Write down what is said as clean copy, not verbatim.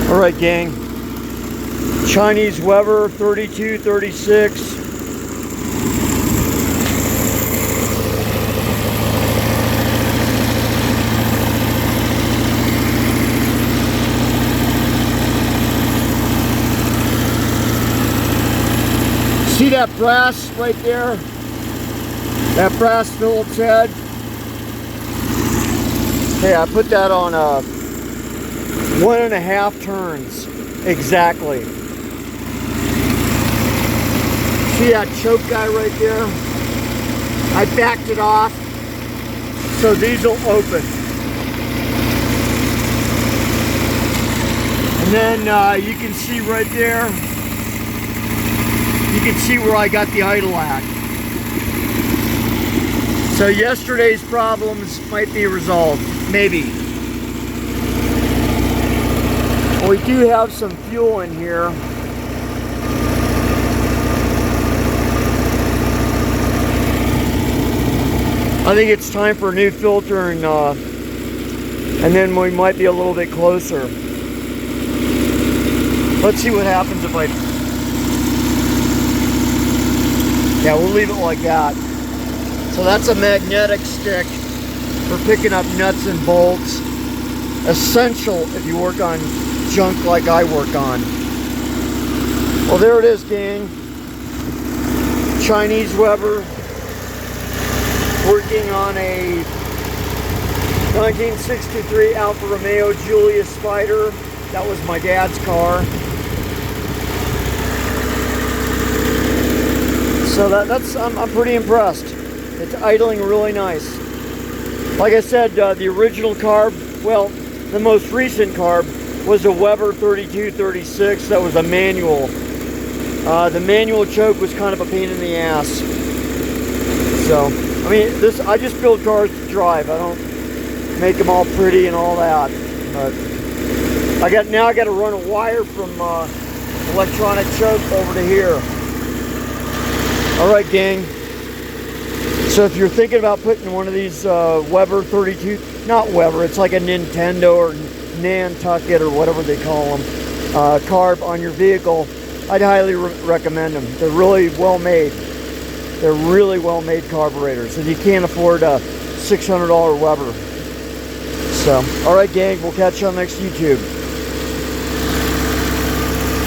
All right, gang. Chinese Weber 3236. See that brass right there? That brass Phillips head? Okay, I put that on 1.5 turns exactly. See that choke guy right there? I backed it off so these will open. And then you can see right there, you can see where I got the idle at. So yesterday's problems might be resolved, maybe. We do have some fuel in here. I think it's time for a new filter, and then we might be a little bit closer. Let's see what happens if I... Yeah, we'll leave it like that. So that's a magnetic stick for picking up nuts and bolts. Essential if you work on junk like I work on. Well, there it is, gang. Chinese Weber, working on a 1963 Alfa Romeo Julius Spider. That was my dad's car. So I'm pretty impressed. It's idling really nice. Like I said, the original CARB, well, the most recent CARB was a Weber 3236. That was a manual. The manual choke was kind of a pain in the ass. So, I mean, I just build cars to drive. I don't make them all pretty and all that. But now I got to run a wire from electronic choke over to here. All right, gang. So if you're thinking about putting one of these Weber 32, not Weber, it's like a Nintendo or Nantucket or whatever they call them, CARB on your vehicle, I'd highly recommend them. They're really well made. They're really well made carburetors, and you can't afford a $600 Weber. So, all right, gang, we'll catch you on next YouTube.